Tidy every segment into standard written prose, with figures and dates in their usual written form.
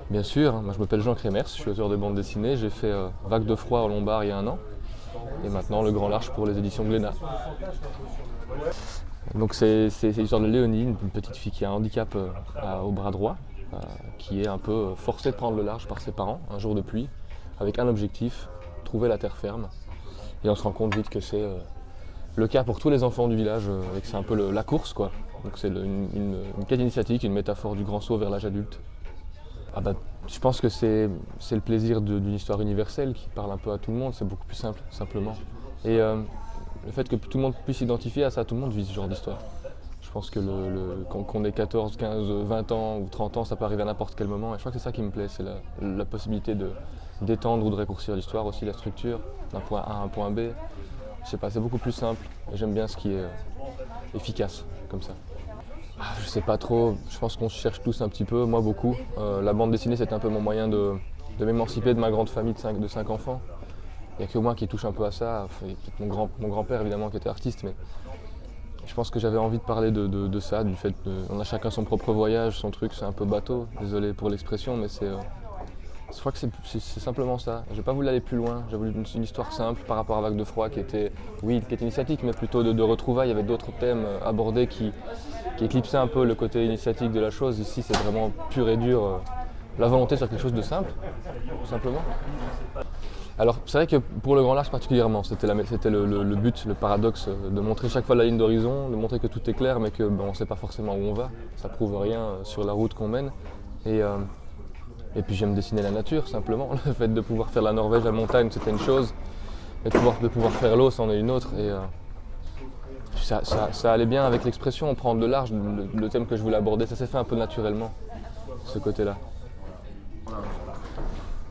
Bien sûr, moi je m'appelle Jean Crémers, je suis auteur de bande dessinée, j'ai fait Vague de froid au Lombard il y a un an, et maintenant Le Grand Large pour les éditions Glénat. Donc c'est l'histoire de Léonie, une petite fille qui a un handicap au bras droit, qui est un peu forcée de prendre le large par ses parents, un jour de pluie, avec un objectif, trouver la terre ferme. Et on se rend compte vite que c'est le cas pour tous les enfants du village, et que c'est un peu la course, quoi. Donc c'est une quête initiatique, une métaphore du grand saut vers l'âge adulte. Je pense que c'est le plaisir d'une histoire universelle qui parle un peu à tout le monde, c'est beaucoup plus simple, simplement. Et le fait que tout le monde puisse s'identifier à ça, tout le monde vit ce genre d'histoire. Je pense que qu'on ait 14, 15, 20 ans ou 30 ans, ça peut arriver à n'importe quel moment. Et je crois que c'est ça qui me plaît, c'est la possibilité d'étendre ou de raccourcir l'histoire, aussi la structure, d'un point A à un point B. Je sais pas, c'est beaucoup plus simple et j'aime bien ce qui est efficace, comme ça. Je sais pas trop, je pense qu'on se cherche tous un petit peu, moi beaucoup. La bande dessinée, c'était un peu mon moyen de m'émanciper de ma grande famille de 5 enfants. Il n'y a que moi qui touche un peu à ça, enfin, peut-être mon grand-père évidemment qui était artiste, mais je pense que j'avais envie de parler de ça, du fait qu'on a chacun son propre voyage, son truc, c'est un peu bateau, désolé pour l'expression, mais je crois que c'est simplement ça. J'ai pas voulu aller plus loin, j'ai voulu une histoire simple par rapport à Vague de froid qui était initiatique, mais plutôt de retrouvailles avec d'autres thèmes abordés qui éclipsaient un peu le côté initiatique de la chose. Ici c'est vraiment pur et dur, la volonté de faire quelque chose de simple, tout simplement. Alors c'est vrai que pour le Grand Large particulièrement, c'était le but, le paradoxe, de montrer chaque fois la ligne d'horizon, de montrer que tout est clair mais qu'on ne sait pas forcément où on va, ça prouve rien sur la route qu'on mène. Et puis j'aime dessiner la nature simplement, le fait de pouvoir faire la Norvège, la montagne c'était une chose, et de pouvoir faire l'eau c'en est une autre. Et ça allait bien avec l'expression, prendre de large, le thème que je voulais aborder, ça s'est fait un peu naturellement, ce côté-là.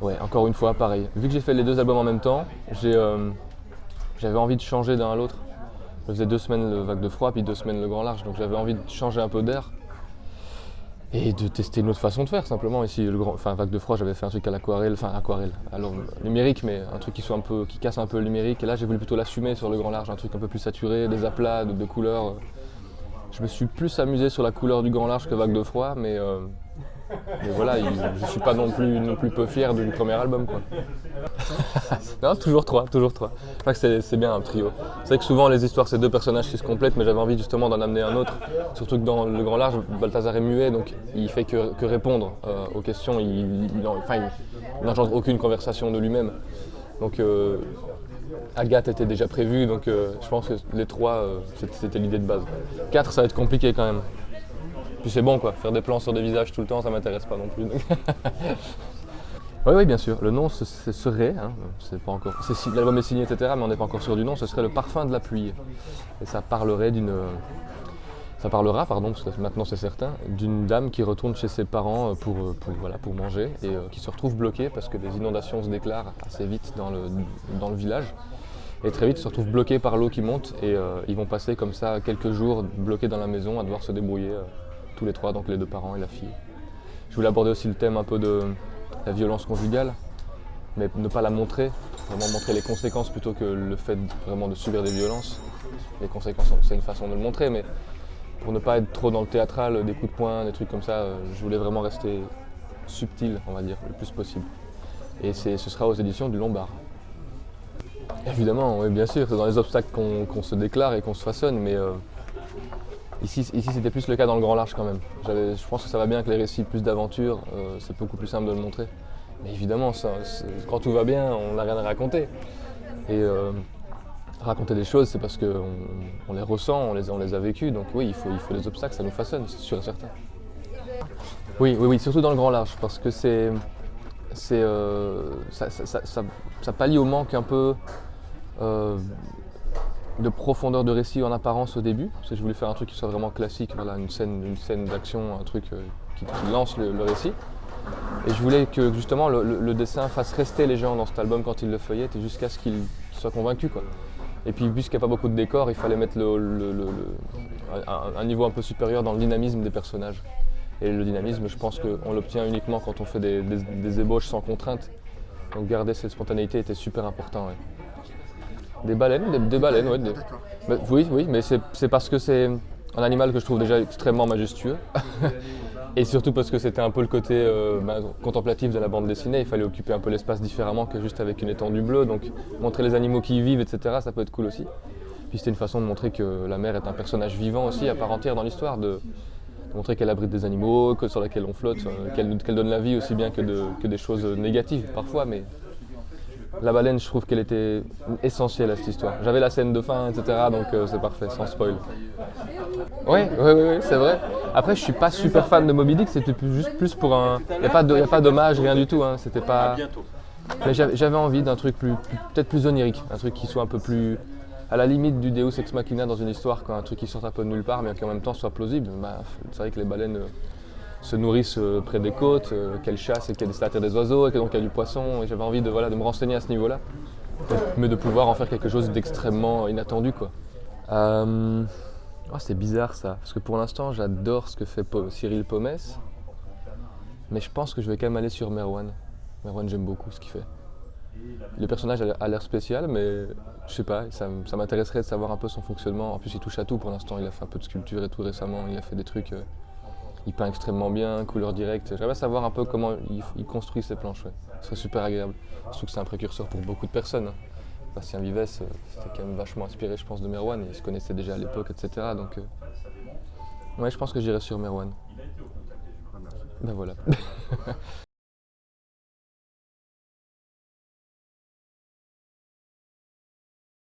Ouais, encore une fois, pareil. Vu que j'ai fait les deux albums en même temps, j'avais envie de changer d'un à l'autre. Je faisais 2 semaines le Vague de froid, puis 2 semaines le Grand Large, donc j'avais envie de changer un peu d'air. Et de tester une autre façon de faire, simplement. Ici, Vague de froid, j'avais fait un truc à l'aquarelle, alors numérique, mais un truc qui casse un peu le numérique. Et là, j'ai voulu plutôt l'assumer sur le Grand Large, un truc un peu plus saturé, des aplats de couleurs. Je me suis plus amusé sur la couleur du Grand Large que Vague de froid, mais voilà, je suis pas non plus peu fier du premier album, quoi. Non, toujours trois. Je crois que c'est bien un trio. C'est vrai que souvent les histoires c'est 2 personnages qui se complètent, mais j'avais envie justement d'en amener un autre. Surtout que dans le Grand Large, Balthazar est muet, donc il fait que répondre aux questions. Il n'engendre aucune conversation de lui-même. Donc Agathe était déjà prévue, donc je pense que les 3, c'était l'idée de base. 4, ça va être compliqué quand même. Puis c'est bon quoi, faire des plans sur des visages tout le temps, ça m'intéresse pas non plus. Oui, bien sûr. Le nom ce serait, c'est pas encore, l'album est signé, etc., mais on n'est pas encore sûr du nom. Ce serait Le Parfum de la pluie. Et ça parlera, parce que maintenant c'est certain, d'une dame qui retourne chez ses parents pour manger et qui se retrouve bloquée parce que des inondations se déclarent assez vite dans le village. Et très vite, se retrouve bloquée par l'eau qui monte et ils vont passer comme ça quelques jours bloqués dans la maison à devoir se débrouiller tous les 3, donc les 2 parents et la fille. Je voulais aborder aussi le thème un peu de la violence conjugale, mais ne pas la montrer, vraiment montrer les conséquences plutôt que le fait vraiment de subir des violences. Les conséquences, c'est une façon de le montrer, mais pour ne pas être trop dans le théâtral, des coups de poing, des trucs comme ça, je voulais vraiment rester subtil, on va dire, le plus possible. Et ce sera aux éditions du Lombard. Évidemment, oui, bien sûr, c'est dans les obstacles qu'on se déclare et qu'on se façonne, mais ici c'était plus le cas dans le Grand Large quand même. Je pense que ça va bien avec les récits plus d'aventure, c'est beaucoup plus simple de le montrer. Mais évidemment, quand tout va bien, on n'a rien à raconter. Et raconter des choses, c'est parce qu'on les ressent, on les a vécues. Donc oui, il faut des obstacles, ça nous façonne, c'est sûr et certain. Oui, surtout dans le Grand Large, parce que ça pallie au manque un peu de profondeur de récit en apparence au début, parce que je voulais faire un truc qui soit vraiment classique, voilà, une scène d'action, un truc qui lance le récit. Et je voulais que justement le dessin fasse rester les gens dans cet album quand ils le feuillettent et jusqu'à ce qu'ils soient convaincus, quoi. Et puis puisqu'il n'y a pas beaucoup de décors, il fallait mettre un niveau un peu supérieur dans le dynamisme des personnages. Et le dynamisme, je pense qu'on l'obtient uniquement quand on fait des ébauches sans contrainte. Donc garder cette spontanéité était super important. Ouais. Des baleines, ouais. Oui, mais c'est parce que c'est un animal que je trouve déjà extrêmement majestueux. Et surtout parce que c'était un peu le côté contemplatif de la bande dessinée, il fallait occuper un peu l'espace différemment que juste avec une étendue bleue, donc montrer les animaux qui y vivent, etc., ça peut être cool aussi. Puis c'était une façon de montrer que la mer est un personnage vivant aussi, à part entière dans l'histoire, de montrer qu'elle abrite des animaux, sur lesquels on flotte, qu'elle donne la vie aussi bien que des choses négatives parfois, mais la baleine, je trouve qu'elle était essentielle à cette histoire. J'avais la scène de fin, etc., donc c'est parfait, sans spoil. Ouais, c'est vrai. Après, je suis pas super fan de Moby Dick, c'était juste plus pour un. Y a pas d'hommage, rien du tout. Hein. C'était pas. Mais j'avais envie d'un truc peut-être plus onirique, un truc qui soit un peu plus à la limite du Deus Ex Machina dans une histoire, quoi. Un truc qui sorte un peu de nulle part, mais qui en même temps soit plausible. Bah, c'est vrai que les baleines se nourrissent près des côtes, qu'elles chassent et qu'elles c'est la terre des oiseaux, et que donc il y a du poisson. Et j'avais envie de me renseigner à ce niveau-là, mais de pouvoir en faire quelque chose d'extrêmement inattendu, quoi. Oh, c'est bizarre ça, parce que pour l'instant j'adore ce que fait Cyril Pomès, mais je pense que je vais quand même aller sur Merwan. Merwan, j'aime beaucoup ce qu'il fait. Le personnage a l'air spécial, mais je sais pas, ça m'intéresserait de savoir un peu son fonctionnement. En plus il touche à tout pour l'instant, il a fait un peu de sculpture et tout récemment, il a fait des trucs, il peint extrêmement bien, couleur directe. J'aimerais savoir un peu comment il construit ses planches, ouais. Ce serait super agréable. Surtout que c'est un précurseur pour beaucoup de personnes. Hein. Bastien Vives, c'était quand même vachement inspiré, je pense, de Merwan. Ils se connaissaient déjà à l'époque, etc. Donc, ouais, je pense que j'irai sur Merwan. Ben voilà.